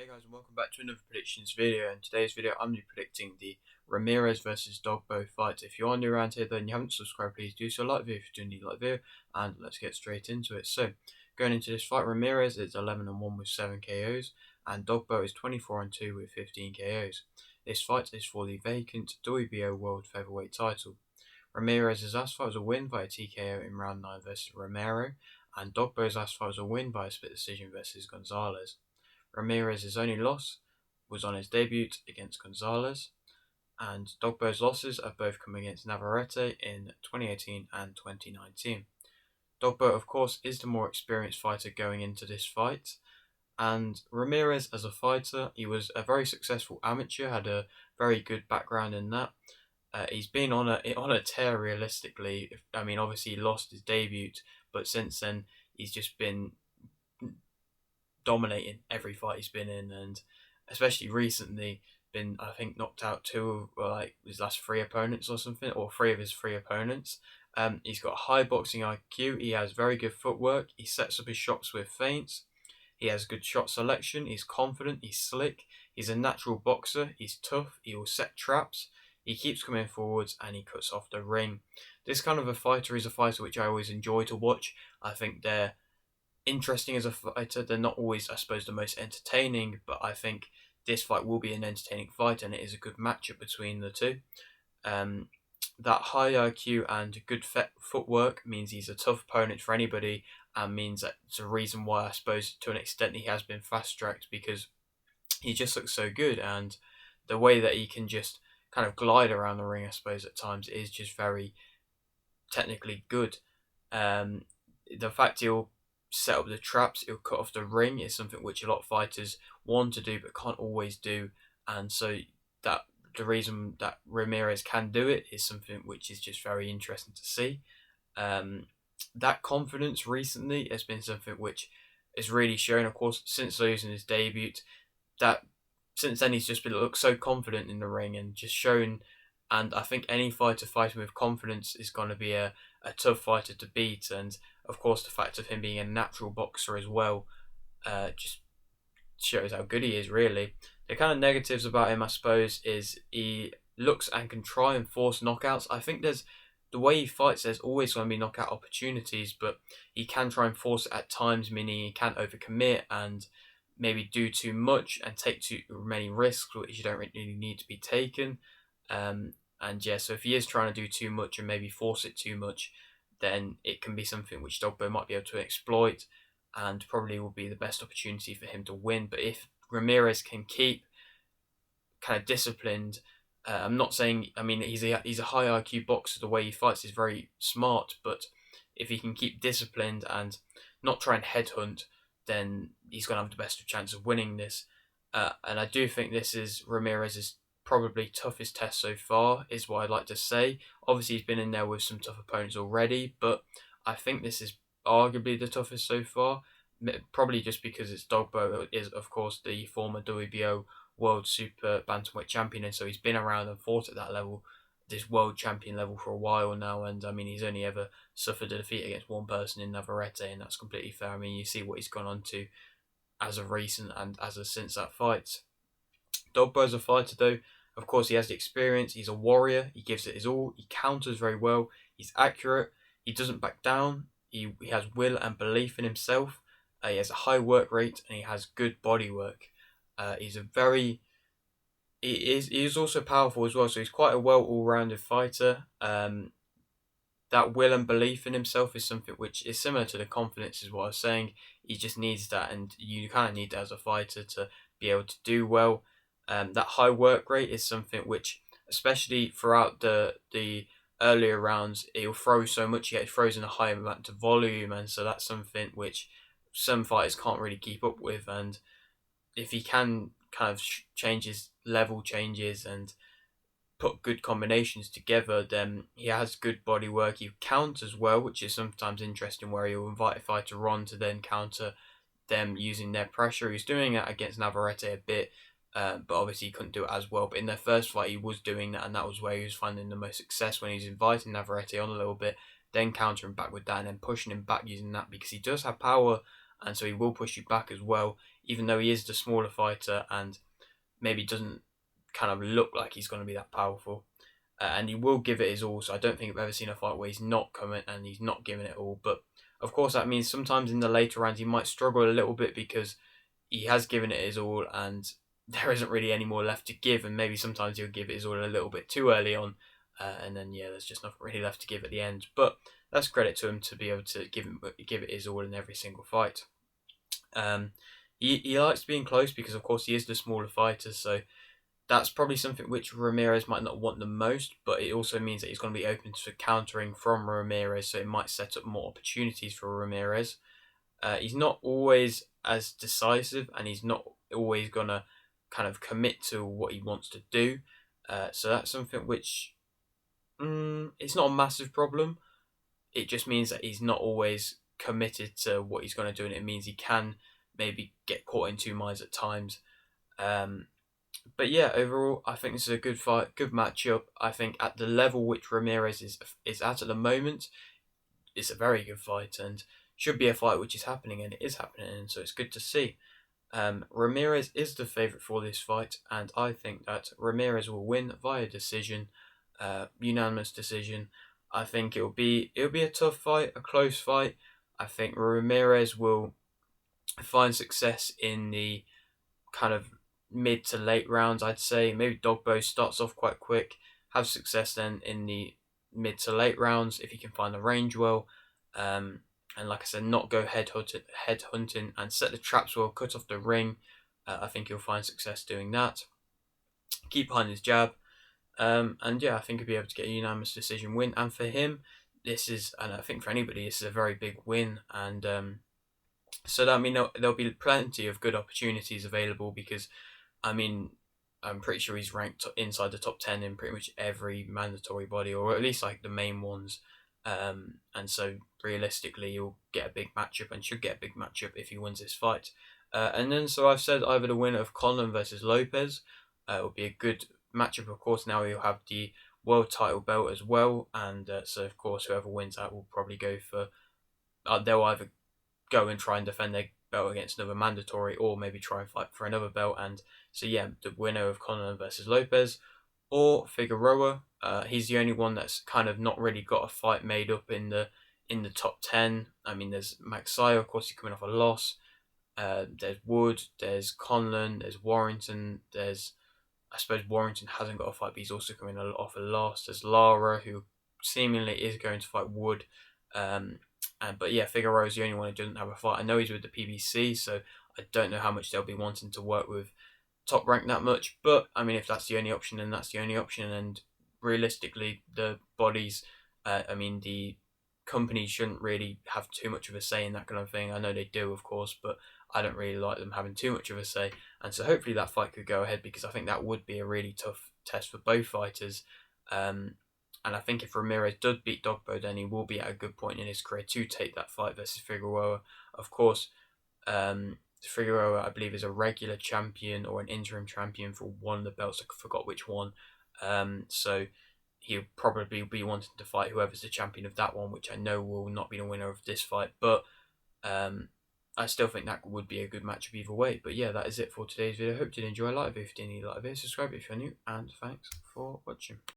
Hey guys, and welcome back to another predictions video. In today's video I'm going to be predicting the Ramirez versus Dogboe fight. If you are new around here then you haven't subscribed, please do so. Like the video if you do need like the video, and let's get straight into it. So going into this fight, Ramirez is 11-1 with 7 KOs and Dogboe is 24-2 with 15 KOs. This fight is for the vacant WBO World Featherweight title. Ramirez's last fight was a win via TKO in round 9 versus Romero, and Dogboe's last fight was a win by a split decision versus Gonzalez. Ramirez's only loss was on his debut against Gonzalez, and Dogboe's losses have both come against Navarrete in 2018 and 2019. Dogboe, of course, is the more experienced fighter going into this fight, and Ramirez as a fighter, he was a very successful amateur, had a very good background in that. He's been on a tear realistically. I mean, obviously he lost his debut, but since then he's just been dominating every fight he's been in, and especially recently been, I think, knocked out two of like his last three opponents or something, or three of his three opponents. He's got high boxing IQ. He has very good footwork. He sets up his shots with feints. He has good shot selection. He's confident. He's slick. He's a natural boxer. He's tough. He will set traps. He keeps coming forwards and he cuts off the ring. This kind of a fighter is a fighter which I always enjoy to watch. I think they're interesting as a fighter. They're not always, I suppose, the most entertaining, but I think this fight will be an entertaining fight, and it is a good matchup between the two. That high IQ and good footwork means he's a tough opponent for anybody, and means that it's a reason why, I suppose, to an extent, he has been fast-tracked, because he just looks so good, and the way that he can just kind of glide around the ring, I suppose, at times is just very technically good. The fact he'll set up the traps, he'll cut off the ring, is something which a lot of fighters want to do but can't always do, and so that the reason that Ramirez can do it is something which is just very interesting to see. That confidence recently has been something which is really shown, of course, since losing his debut. That since then he's just been looked so confident in the ring and just shown. And I think any fighter fighting with confidence is going to be a tough fighter to beat. And of course, the fact of him being a natural boxer as well just shows how good he is, really. The kind of negatives about him, I suppose, is he looks and can try and force knockouts. I think the way he fights, there's always going to be knockout opportunities, but he can try and force it at times, meaning he can overcommit and maybe do too much and take too many risks, which you don't really need to be taken. And yeah, so if he is trying to do too much and maybe force it too much, then it can be something which Dogboe might be able to exploit, and probably will be the best opportunity for him to win. But if Ramirez can keep kind of disciplined, I'm not saying, I mean, he's a high IQ boxer. The way he fights is very smart, but if he can keep disciplined and not try and headhunt, then he's going to have the best chance of winning this. And I do think this is Ramirez's probably toughest test so far, is what I'd like to say. Obviously, he's been in there with some tough opponents already, but I think this is arguably the toughest so far. Probably just because it's Dogboe is, of course, the former WBO World Super Bantamweight Champion, and so he's been around and fought at that level, this World Champion level, for a while now. And I mean, he's only ever suffered a defeat against one person in Navarrete, and that's completely fair. I mean, you see what he's gone on to as of recent and as of since that fight. Dogboe's a fighter, though. Of course, he has the experience. He's a warrior. He gives it his all. He counters very well. He's accurate. He doesn't back down. He has will and belief in himself. He has a high work rate and he has good body work. He's a very... He is also powerful as well, so he's quite a well all-rounded fighter. That will and belief in himself is something which is similar to the confidence, is what I was saying. He just needs that, and you kind of need that as a fighter to be able to do well. That high work rate is something which, especially throughout the earlier rounds, he'll throw so much, he throws in a high amount of volume, and so that's something which some fighters can't really keep up with. And if he can kind of change his level changes and put good combinations together, then he has good body work. He counters well, which is sometimes interesting, where he'll invite a fighter on to then counter them using their pressure. He's doing that against Navarrete a bit, but obviously he couldn't do it as well. But in their first fight, he was doing that, and that was where he was finding the most success, when he's inviting Navarrete on a little bit, then countering back with that, and then pushing him back using that, because he does have power, and so he will push you back as well. even though he is the smaller fighter and maybe doesn't kind of look like he's going to be that powerful. And he will give it his all. So I don't think I've ever seen a fight where he's not coming and he's not giving it all. But of course, that means sometimes in the later rounds he might struggle a little bit because he has given it his all and there isn't really any more left to give. And maybe sometimes he'll give it his all a little bit too early on. And then, yeah, there's just nothing really left to give at the end. But that's credit to him to be able to give it his all in every single fight. He likes being close because, of course, he is the smaller fighter. So that's probably something which Ramirez might not want the most, but it also means that he's going to be open to countering from Ramirez, so it might set up more opportunities for Ramirez. He's not always as decisive, and he's not always going to kind of commit to what he wants to do. So that's something which it's not a massive problem. It just means that he's not always committed to what he's going to do, and it means he can maybe get caught in two minds at times. But yeah, overall, I think this is a good fight, good matchup. I think at the level which Ramirez is at the moment, it's a very good fight and should be a fight which is happening, and it is happening, and so it's good to see. Ramirez is the favourite for this fight, and I think that Ramirez will win via decision, unanimous decision. I think it'll be a tough fight, a close fight. I think Ramirez will find success in the kind of mid to late rounds, I'd say. Maybe Dogboe starts off quite quick, have success then in the mid to late rounds if he can find the range well. And like I said, not go head hunting and set the traps well, cut off the ring. I think he'll find success doing that. Keep behind his jab. And yeah, I think he'll be able to get a unanimous decision win. And for him, and I think for anybody, this is a very big win. And so that there'll be plenty of good opportunities available because, I'm pretty sure he's ranked inside the top 10 in pretty much every mandatory body, or at least like the main ones. And so realistically, you'll get a big matchup and should get a big matchup if he wins this fight. And then, so I've said either the winner of Conlan versus Lopez will be a good matchup. Of course, now you'll have the world title belt as well. And so, of course, whoever wins that will probably go for. They'll either go and try and defend their belt against another mandatory, or maybe try and fight for another belt. And so, yeah, the winner of Conlan versus Lopez, or Figueroa. He's the only one that's kind of not really got a fight made up in the top 10. There's Maxaya, of course, he's coming off a loss. There's Wood, there's Conlan, there's Warrington, I suppose Warrington hasn't got a fight, but he's also coming off a loss. There's Lara, who seemingly is going to fight Wood. But yeah, Figueroa is the only one who doesn't have a fight. I know he's with the PBC, so I don't know how much they'll be wanting to work with Top Rank that much. But if that's the only option, then that's the only option. And realistically, the bodies, the companies shouldn't really have too much of a say in that kind of thing. I know they do, of course, but I don't really like them having too much of a say. And so hopefully that fight could go ahead, because I think that would be a really tough test for both fighters. And I think if Ramirez does beat Dogboe, then he will be at a good point in his career to take that fight versus Figueroa. Of course, Figueroa, I believe, is a regular champion or an interim champion for one of the belts. I forgot which one. So he'll probably be wanting to fight whoever's the champion of that one, which I know will not be the winner of this fight. But I still think that would be a good matchup either way. But yeah, that is it for today's video. Hope you did enjoy. Like if you did, like the video, subscribe if you're new, and thanks for watching.